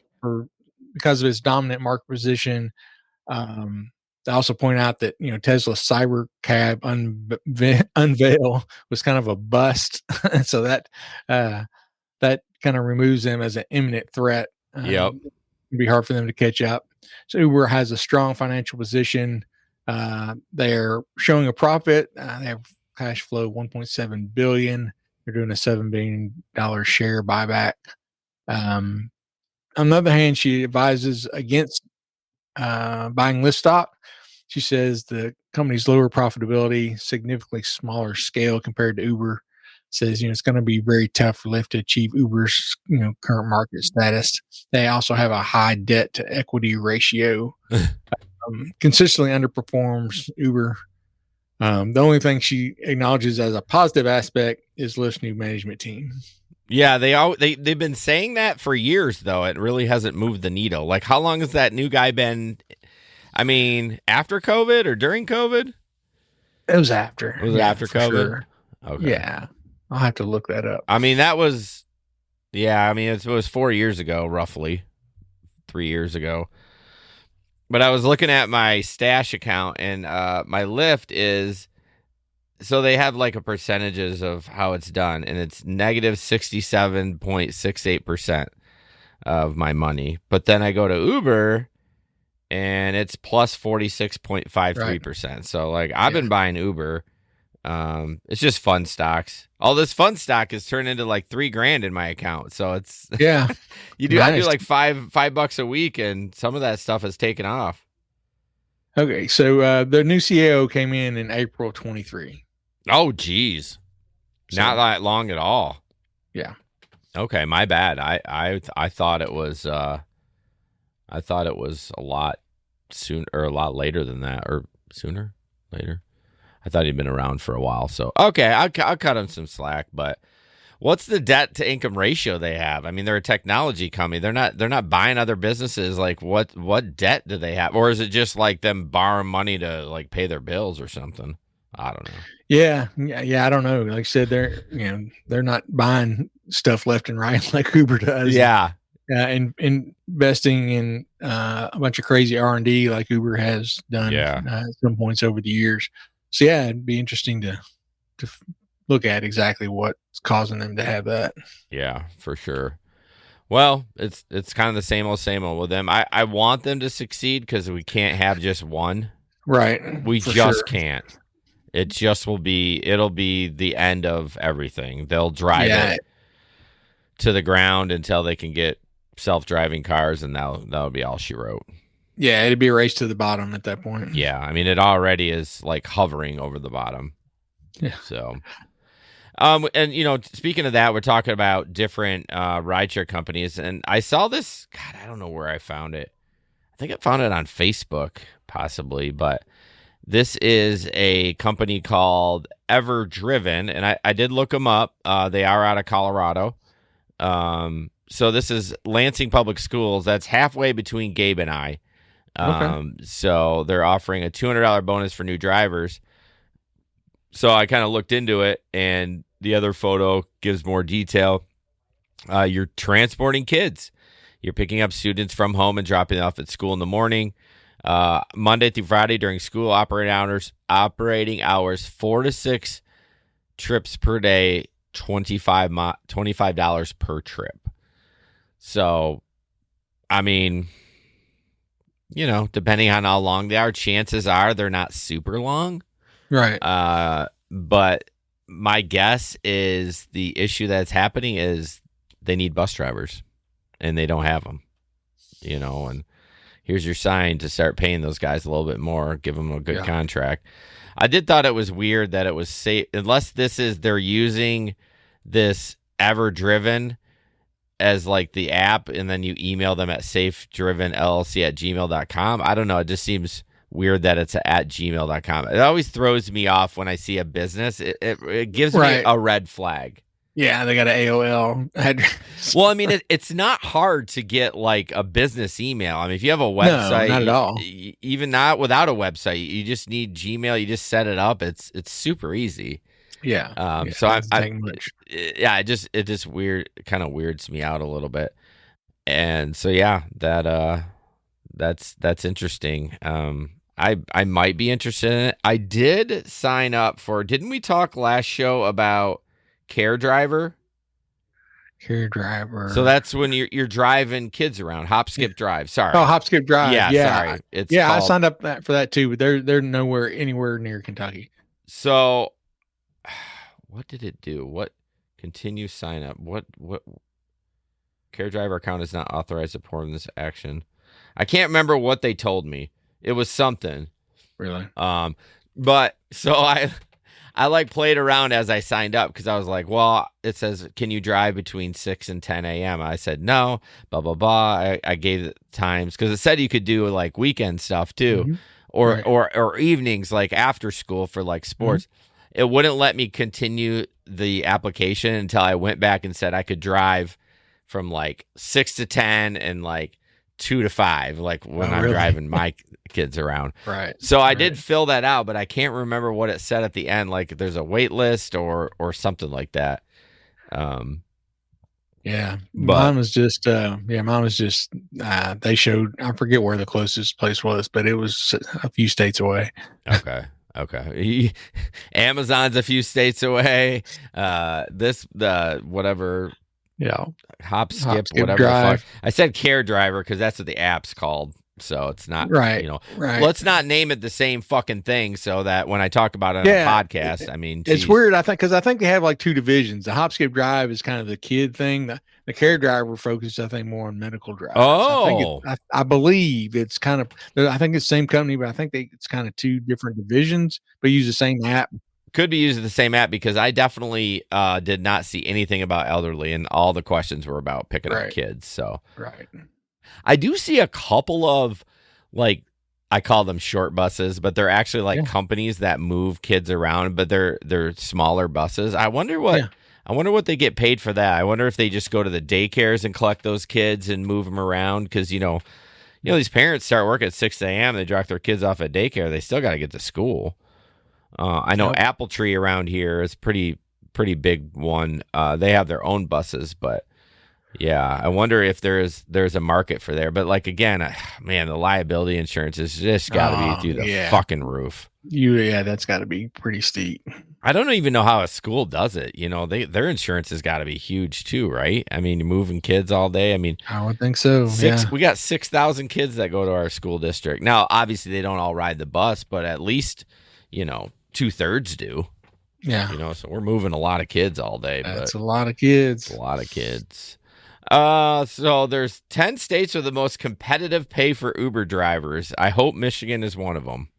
because of its dominant market position. They also point out that Tesla's cyber cab unveil was kind of a bust, so that kind of removes them as an imminent threat. Yep. It'd be hard for them to catch up. So Uber has a strong financial position. They're showing a profit. They have cash flow $1.7 billion. They're doing a $7 billion share buyback. On the other hand, she advises against buying Lyft stock. She says the company's lower profitability, significantly smaller scale compared to Uber. Says it's going to be very tough for Lyft to achieve Uber's current market status. They also have a high debt to equity ratio. Consistently underperforms Uber. The only thing she acknowledges as a positive aspect is Lyft's new management team. Yeah, they've been saying that for years, though. It really hasn't moved the needle. Like, how long has that new guy been? I mean, after COVID or during COVID? It was after. Was it after COVID? Sure. Okay. Yeah, I'll have to look that up. I mean, it was 4 years ago, roughly 3 years ago. But I was looking at my stash account, and my Lyft is. So they have like a percentages of how it's done, and it's negative 67.68% of my money. But then I go to Uber, and it's plus 46.53%. Right. So like I've been buying Uber. It's just fun stocks. All this fun stock is turned into like $3,000 in my account. So it's I do like $5 a week, and some of that stuff has taken off. Okay, so the new CEO came in April 23. Oh, geez. So, not that long at all. Yeah. Okay, my bad. I thought it was a lot soon or a lot later than that, or sooner, later. I thought he'd been around for a while. So okay, I'll cut him some slack. But what's the debt to income ratio they have? I mean, they're a technology company. They're not buying other businesses. Like what debt do they have, or is it just like them borrowing money to like pay their bills or something? I don't know. Yeah. I don't know. Like I said, they're not buying stuff left and right like Uber does. Yeah. And investing in a bunch of crazy R&D like Uber has done at some points over the years. So yeah, it'd be interesting to look at exactly what's causing them to have that. Yeah, for sure. Well, it's kind of the same old with them. I want them to succeed because we can't have just one. Right. We just can't. It just it'll be the end of everything. They'll drive it to the ground until they can get self-driving cars, and that'll be all she wrote. Yeah, it'd be a race to the bottom at that point. Yeah, I mean, it already is like hovering over the bottom. Yeah. So, and speaking of that, we're talking about different rideshare companies, and I saw this. God, I don't know where I found it. I think I found it on Facebook, possibly, but this is a company called Everdriven, and I did look them up. They are out of Colorado. So this is Lansing Public Schools. That's halfway between Gabe and I. Okay. So they're offering a $200 bonus for new drivers. So I kind of looked into it, and the other photo gives more detail. You're transporting kids. You're picking up students from home and dropping them off at school in the morning. Monday through Friday during school operating hours, 4 to 6 trips per day, $25 per trip. So, I mean, depending on how long they are, chances are they're not super long. Right. But my guess is the issue that's happening is they need bus drivers, and they don't have them, and here's your sign to start paying those guys a little bit more, give them a good Yeah. contract. I did thought it was weird that it was safe, unless they're using this Ever Driven as like the app, and then you email them at safedrivenllc@gmail.com. I don't know. It just seems weird that it's at gmail.com. It always throws me off when I see a business. It gives me a red flag. Yeah, they got an AOL address. Well, I mean, it's not hard to get like a business email. I mean, if you have a website, No, not at all. Even not without a website, you just need Gmail. You just set it up. It's super easy. Yeah. So it just kind of weirds me out a little bit. And so yeah, that's interesting. I might be interested in it. I did sign up for. Didn't we talk last show about Care Driver? Care Driver. So that's when you're driving kids around. Hop, skip, drive. Sorry. Oh, Hop, skip, drive. Yeah. Sorry. I signed up for that too, but they're anywhere near Kentucky. So, what did it do? What continue sign up? What Care Driver account is not authorized to perform this action. I can't remember what they told me. It was something. Really? But so I like played around as I signed up because I was like, well, it says, can you drive between 6 and 10 a.m.? I said, no, blah, blah, blah. I gave it times because it said you could do like weekend stuff too, or evenings, like after school for like sports. It wouldn't let me continue the application until I went back and said I could drive from like 6 to 10 and like 2 to 5, like when I'm driving my kids around. Right. So I did fill that out, but I can't remember what it said at the end. Like there's a wait list or something like that. Yeah. Mine was just, they showed, I forget where the closest place was, but it was a few states away. Okay. Amazon's a few states away. Whatever. Yeah. Hop, skip, whatever drive. the fuck. I said Care Driver because that's what the app's called. So it's not, right. Let's not name it the same fucking thing so that when I talk about it on a podcast, I mean, it's weird. I think they have like two divisions. The Hop, skip, drive is kind of the kid thing. The Care Driver focuses, I think, more on medical drive. Oh, I believe it's kind of, I think it's the same company, but I think it's kind of two different divisions, but use the same app. Could be using the same app because I definitely did not see anything about elderly, and all the questions were about picking up kids. So I do see a couple of, like, I call them short buses, but they're actually like companies that move kids around, but they're smaller buses. I wonder what they get paid for that. I wonder if they just go to the daycares and collect those kids and move them around because these parents start work at 6 a.m. They drop their kids off at daycare. They still got to get to school. I know Apple Tree around here is pretty big one. They have their own buses, but yeah, I wonder if there's a market for there. But like again, man, the liability insurance is just got to be through the fucking roof. That's got to be pretty steep. I don't even know how a school does it. Their insurance has got to be huge too, right? I mean, moving kids all day. I mean, I would think so. We got 6,000 kids that go to our school district. Now, obviously, they don't all ride the bus, but at least 2/3 do. Yeah. So we're moving a lot of kids all day. That's a lot of kids. So there's 10 states with the most competitive pay for Uber drivers. I hope Michigan is one of them.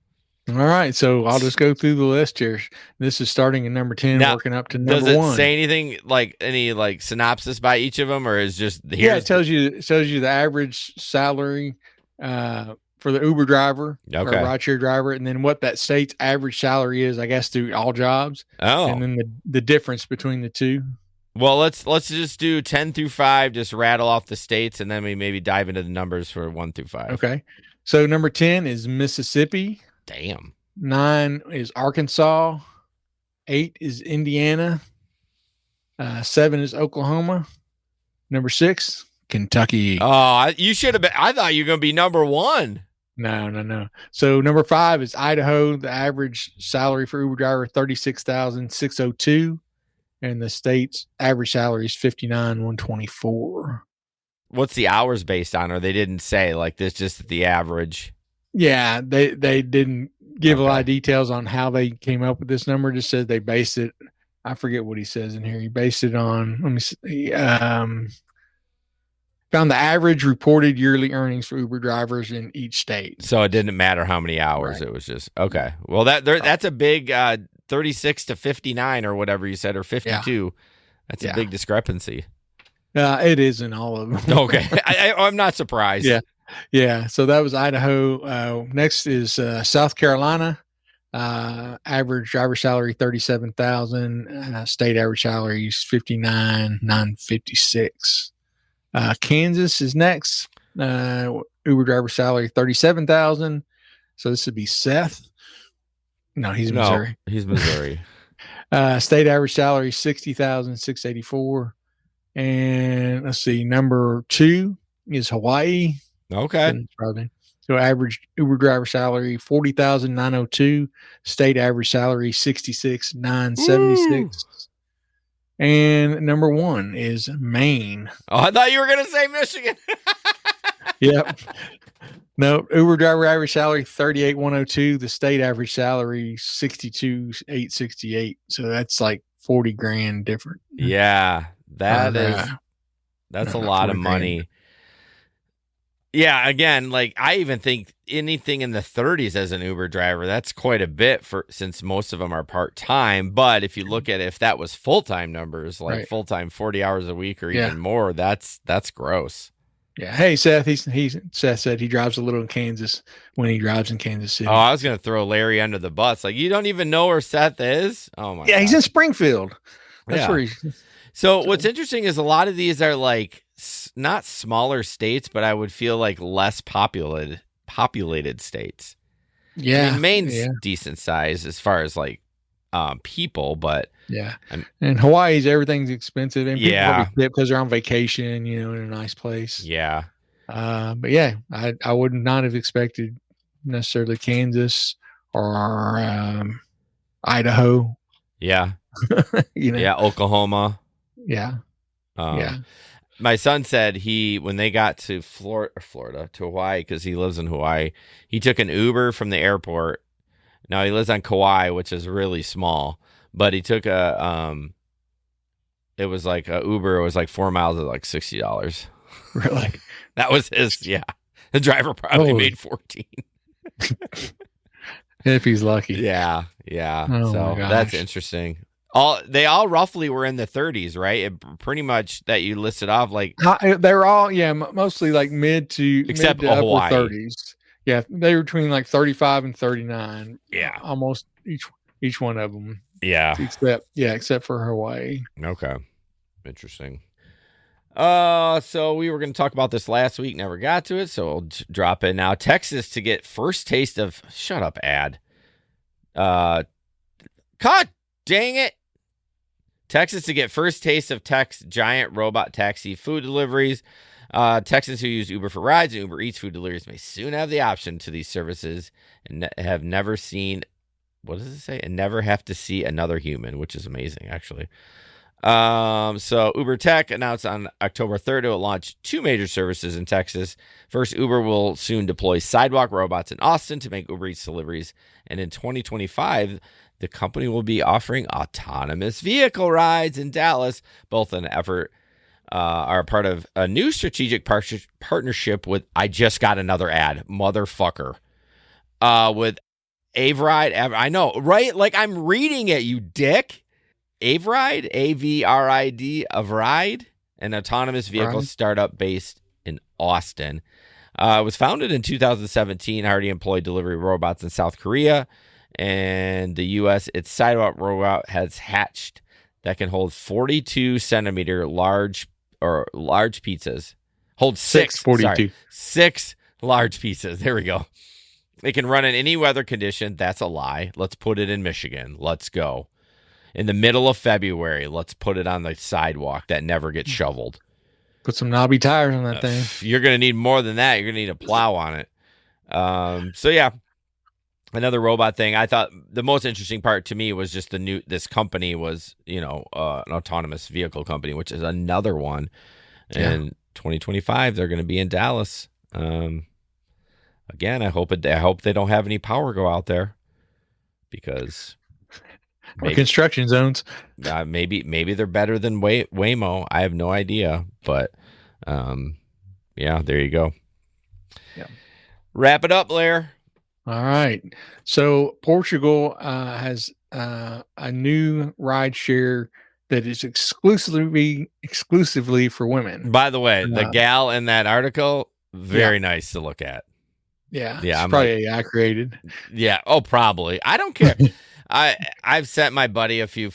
All right. So I'll just go through the list here. This is starting at number 10, working up to number 1. Does it say anything like any like synopsis by each of them, or is just it tells you the average salary for the Uber driver or rideshare driver, and then what that state's average salary is, I guess, through all jobs. Oh, and then the difference between the two. Well, let's just do 10 through 5, just rattle off the states, and then we maybe dive into the numbers for 1 through 5. Okay. So number 10 is Mississippi. Damn. 9 is Arkansas. 8 is Indiana. 7 is Oklahoma. Number 6, Kentucky. Oh, you should have been. I thought you were going to be number 1. No. So number 5 is Idaho. The average salary for Uber driver, $36,602. And the state's average salary is $59,124. What's the hours based on? Or they didn't say, like, this just the average? Yeah, they didn't give a lot of details on how they came up with this number. Just said they based it. I forget what he says in here. He based it on, let me see, found found the average reported yearly earnings for Uber drivers in each state. So it didn't matter how many hours. Right. It was just okay. Well, that's a big 36 to 59 or whatever you said, or 52. That's a big discrepancy. It is in all of them. Okay, I'm not surprised. Yeah. So that was Idaho. Next is South Carolina. Average driver salary $37,000. State average salary is $59,956. Kansas is next. Uber driver salary $37,000. So this would be Seth. No, he's Missouri. He's Missouri. State average salary $60,684. And let's see, number 2 is Hawaii. Okay. So average Uber driver salary $40,902. State average salary $66,976. And number 1 is Maine. Oh, I thought you were gonna say Michigan. Yep. No, Uber driver average salary $38,102. The state average salary $62,868. So that's like 40 grand different. Yeah, that's a lot of money. Grand. Yeah, again, like I even think anything in the 30s as an Uber driver, that's quite a bit since most of them are part-time. But if you look at if that was full-time numbers, like full-time 40 hours a week or even more, that's gross. Yeah. Hey, Seth. Seth said he drives a little in Kansas when he drives in Kansas City. Oh, I was gonna throw Larry under the bus. Like, you don't even know where Seth is? Oh my. Yeah, God. He's in Springfield. That's where he's. So what's interesting is a lot of these are like not smaller states, but I would feel like less populated states. Yeah, I mean, Maine's decent size as far as like people, but and Hawaii's everything's expensive, and people probably because they're on vacation, in a nice place. Yeah, but I would not have expected necessarily Kansas or Idaho. Yeah, Oklahoma. Yeah. My son said when they got to Florida to Hawaii, because he lives in Hawaii, he took an Uber from the airport. Now he lives on Kauai, which is really small, but he took it was like a Uber. It was like 4 miles at like $60. Really? That was his. Yeah. The driver probably made 14. If he's lucky. Yeah. Oh, so that's interesting. They all roughly were in the 30s, right? Pretty much that you listed off, like they were all mostly like mid to Hawaii. upper 30s. Yeah, they were between like 35 and 39. Yeah, almost each one of them. Yeah, except for Hawaii. Okay, interesting. So we were going to talk about this last week, never got to it, so we'll drop it now. Texas to get first taste of shut up ad. God dang it. Texas to get first taste of tech's giant robot taxi food deliveries. Texans who use Uber for rides and Uber Eats food deliveries may soon have the option to these services and have never seen, what does it say? And never have to see another human, which is amazing, actually. So Uber Tech announced on October 3rd it will launch 2 major services in Texas. First, Uber will soon deploy sidewalk robots in Austin to make Uber Eats deliveries. And in 2025, the company will be offering autonomous vehicle rides in Dallas. Both an effort are part of a new strategic partnership with, I just got another ad, motherfucker, with Avride. I know, right? Like I'm reading it, you dick. Avride, Avrid, Avride, an autonomous vehicle startup based in Austin. It was founded in 2017, already employed delivery robots in South Korea and the U.S. Its sidewalk robot has hatched that can hold 42 centimeter large pizzas. Hold 6 large pizzas. There we go. It can run in any weather condition. That's a lie. Let's put it in Michigan. Let's go. In the middle of February, let's put it on the sidewalk that never gets shoveled. Put some knobby tires on that thing. You're going to need more than that. You're going to need a plow on it. So yeah, another robot thing. I thought the most interesting part to me was just this company was, an autonomous vehicle company, which is another one. And 2025, they're going to be in Dallas. Again, I hope they don't have any power go out there because construction zones. Maybe they're better than Waymo. I have no idea, but Yeah, there you go. Yeah. Wrap it up, Blair. All right. So Portugal has a new ride share that is exclusively for women. By the way, the Uh, gal in that article, very nice to look at. Yeah, Yeah, it's I'm probably like, AI created. yeah. Oh, probably. I don't care. I've sent my buddy a few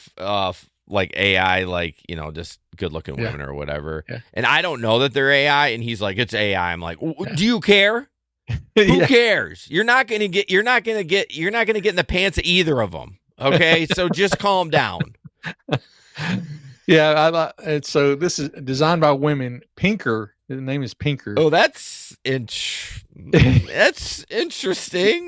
like AI, like, you know, just good looking Yeah. women or whatever, Yeah. and I don't know that they're AI, and he's like, it's AI. I'm like, do you care? Who Yeah. cares? You're not gonna get in the pants of either of them. Okay, so just calm down. Yeah, I like it. So this is designed by women. Pinker, the name is Pinker. Oh, that's interesting.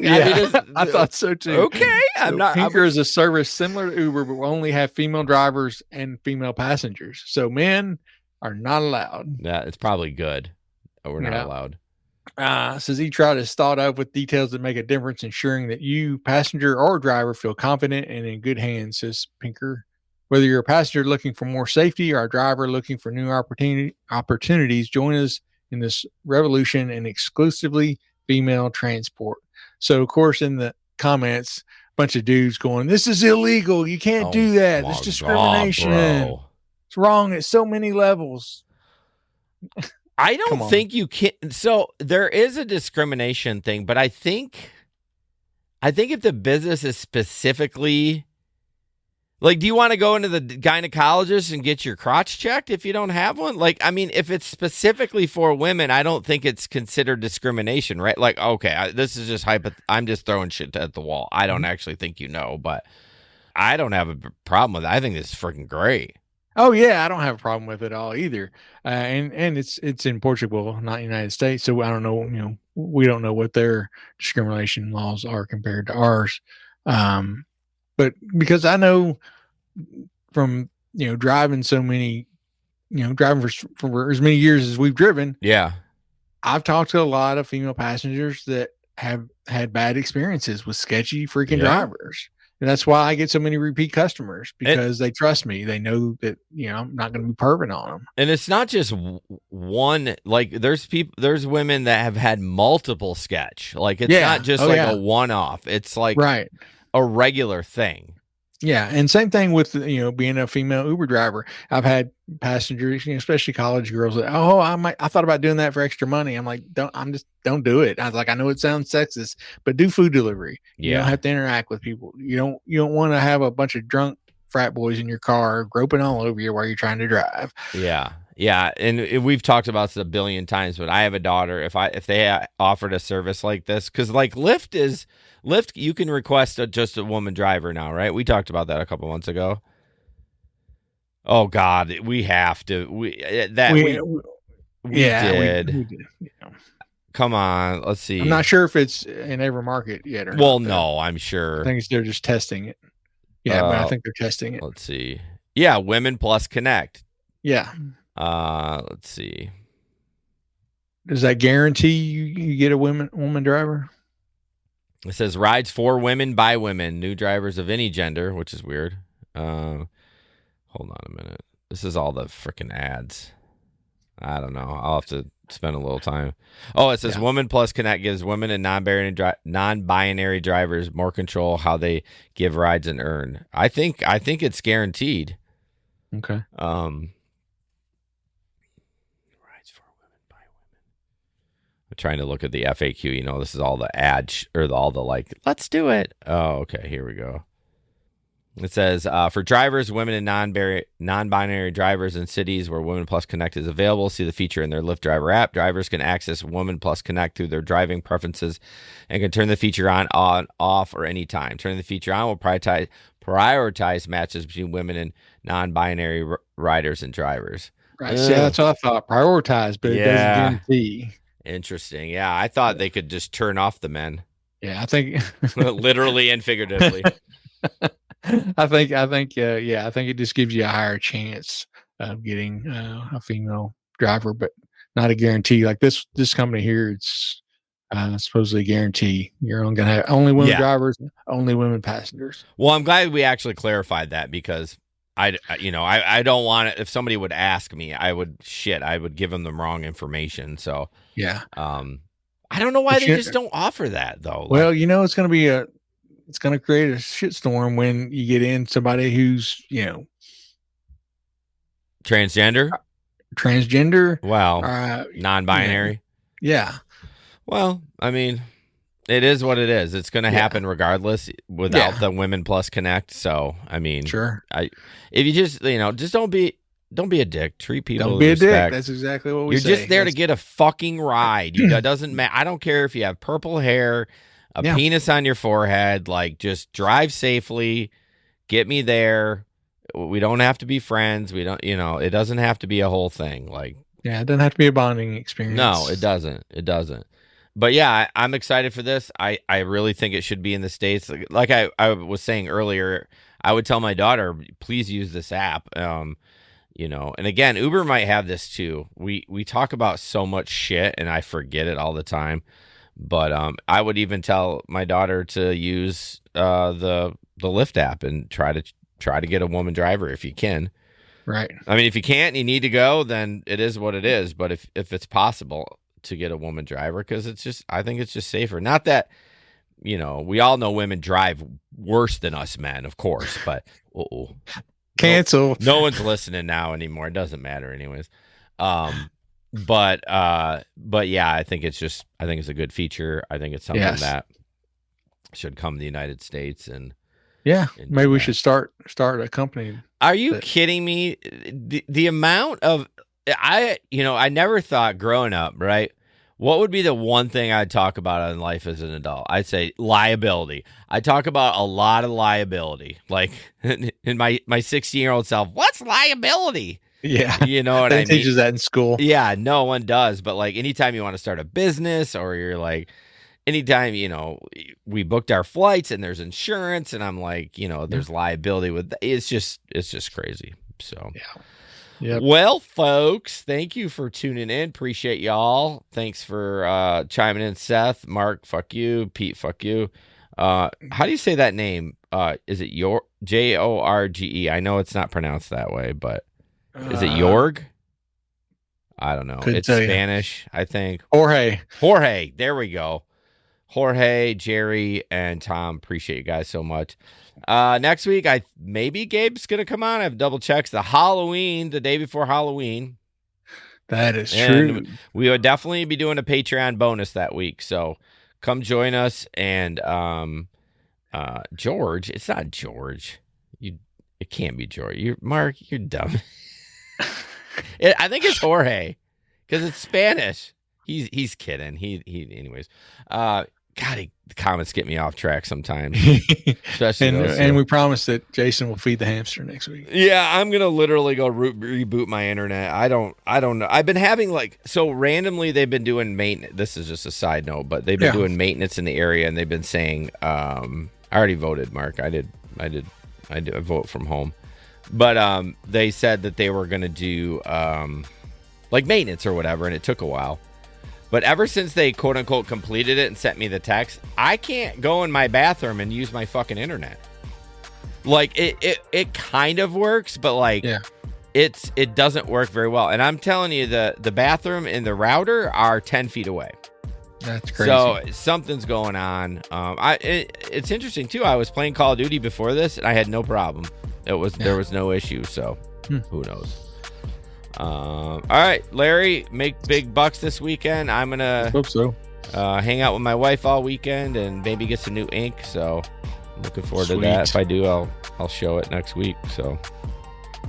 Yeah, I mean, I thought so too. Okay, So Pinker is a service similar to Uber, but will only have female drivers and female passengers. So men are not allowed. Yeah, it's probably good. We're not Yeah. allowed. Says each route is thought of with details that make a difference, ensuring that you, passenger or driver, feel confident and in good hands, says Pinker. Whether you're a passenger looking for more safety or a driver looking for new opportunities, join us in this revolution in exclusively female transport. So, of course, in the comments, a bunch of dudes going, "This is illegal. You can't do that. It's discrimination. bro. It's wrong at so many levels." I don't think you can. So there is a discrimination thing, but I think if the business is specifically like, do you want to go into the gynecologist and get your crotch checked if you don't have one? Like, I mean, if it's specifically for women, I don't think it's considered discrimination, right? Like, okay, this is just I'm just throwing shit at the wall. I don't actually think but I don't have a problem with it. I think this is freaking great. Oh yeah, I don't have a problem with it at all either. And it's in Portugal, not United States. So I don't know, we don't know what their discrimination laws are compared to ours. But because I know from, driving so many, driving for as many years as we've driven. Yeah. I've talked to a lot of female passengers that have had bad experiences with sketchy freaking drivers. And that's why I get so many repeat customers, because they trust me. They know that, I'm not going to be perving on them. And it's not just one, like there's women that have had multiple sketch. Like it's not just a one-off. It's like a regular thing. Yeah. And same thing with, being a female Uber driver. I've had passengers, especially college girls that, I thought about doing that for extra money. I'm like, don't do it. I was like, I know it sounds sexist, but do food delivery. You don't have to interact with people. You don't want to have a bunch of drunk frat boys in your car groping all over you while you're trying to drive. Yeah. Yeah. And we've talked about this a billion times, but I have a daughter. If they offered a service like this, because like Lyft, you can request just a woman driver now, right? We talked about that a couple months ago. Oh God, we have to. We did. Come on, let's see. I'm not sure if it's in every market yet or not. No, I'm sure. I think they're just testing it. Yeah, but I think they're testing it. Let's see. Yeah, Women Plus Connect. Yeah. Let's see. Does that guarantee you get a woman driver? It says rides for women by women, new drivers of any gender, which is weird. Hold on a minute. This is all the freaking ads. I don't know. I'll have to spend a little time. Oh, it says Woman Plus Connect gives women and non-binary drivers more control how they give rides and earn. I think it's guaranteed. Okay. Rides for women by women. I'm trying to look at the FAQ. This is all the ads or all the like. Let's do it. Oh, okay. Here we go. It says, for drivers, women and non-binary drivers in cities where Women Plus Connect is available, see the feature in their Lyft driver app. Drivers can access Women Plus Connect through their driving preferences and can turn the feature on, off, or anytime. Turning the feature on will prioritize matches between women and non-binary riders and drivers. Right. See, that's what I thought. Prioritize, but it doesn't guarantee. Interesting. Yeah, I thought they could just turn off the men. Yeah, I think literally and figuratively. I think it just gives you a higher chance of getting a female driver, but not a guarantee. Like this company here, it's supposedly a guarantee. You're only going to have only women drivers, only women passengers. Well, I'm glad we actually clarified that, because I don't want it. If somebody would ask me, I would give them the wrong information. So Yeah. I don't know why they just don't offer that though. Well, it's going to create a shitstorm when you get in somebody who's, transgender. Wow. Non-binary. Yeah. Well, I mean, it is what it is. It's going to happen regardless without the Women Plus Connect. So, I mean, sure. If you just, just don't be a dick. Treat people Don't with be a respect. dick. That's exactly what we say. You're just there to get a fucking ride. That doesn't matter. I don't care if you have purple hair, a penis on your forehead. Like, just drive safely. Get me there. We don't have to be friends. We don't, it doesn't have to be a whole thing. Like, yeah, it doesn't have to be a bonding experience. No, it doesn't. But yeah, I'm excited for this. I really think it should be in the States. Like I was saying earlier, I would tell my daughter, please use this app. And again, Uber might have this too. We talk about so much shit and I forget it all the time. But I would even tell my daughter to use the Lyft app and try to get a woman driver if you can. Right. I mean, if you can't and you need to go, then it is what it is. But if it's possible to get a woman driver, because I think it's just safer. Not that, we all know women drive worse than us men, of course, but cancel. No one's listening now anymore. It doesn't matter anyways. But yeah, I think it's a good feature. I think it's something that should come to the United States and maybe we should start a company. Are you kidding me? The amount of I never thought growing up, right? What would be the one thing I'd talk about in life as an adult? I'd say liability. I talk about a lot of liability. Like in my 16-year-old self, what's liability? Yeah. You know what I mean? They teaches that in school. Yeah, no one does. But like anytime you want to start a business or you're like, anytime, we booked our flights and there's insurance and I'm like, there's liability with it's just crazy. So, yeah. Well, folks, thank you for tuning in. Appreciate y'all. Thanks for chiming in, Seth. Mark, fuck you. Pete, fuck you. How do you say that name? Is it Jorge? I know it's not pronounced that way, but is it Jorg? I don't know. It's Spanish, I think. Jorge. There we go. Jorge, Jerry, and Tom. Appreciate you guys so much. Next week, maybe Gabe's gonna come on. I have double checks. The day before Halloween. That is true. We would definitely be doing a Patreon bonus that week. So come join us. And George, it's not George. It can't be George. Mark, you're dumb. I think it's Jorge because it's Spanish. He's kidding. Anyways. God, the comments get me off track sometimes. Especially and we promise that Jason will feed the hamster next week. Yeah, I'm gonna literally go reboot my internet. I don't know. I've been having randomly they've been doing maintenance. This is just a side note, but they've been doing maintenance in the area, and they've been saying, I already voted, Mark. I vote from home, but they said that they were gonna do maintenance or whatever, and it took a while. But ever since they quote unquote completed it and sent me the text, I can't go in my bathroom and use my fucking internet. Like it kind of works, but it doesn't work very well. And I'm telling you, the bathroom and the router are 10 feet away. That's crazy. So something's going on. It's interesting too. I was playing Call of Duty before this, and I had no problem. There was no issue. So who knows? All right, Larry, make big bucks this weekend. I'm gonna hope so. Hang out with my wife all weekend and maybe get some new ink. So I'm looking forward to that. If I do, I'll show it next week. So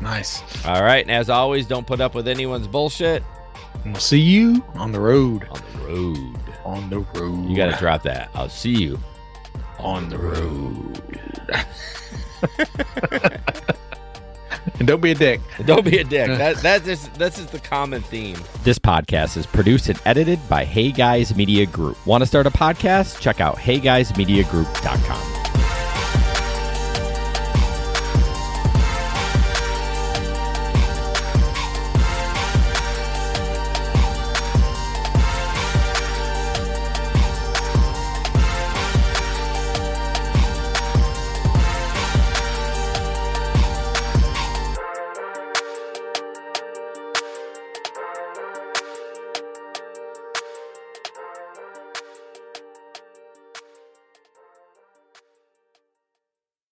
nice. All right, and as always, don't put up with anyone's bullshit. And we'll see you on the road. On the road. You got to drop that. I'll see you on the road. And don't be a dick. Don't be a dick. That's just the common theme. This podcast is produced and edited by Hey Guys Media Group. Want to start a podcast? Check out heyguysmediagroup.com.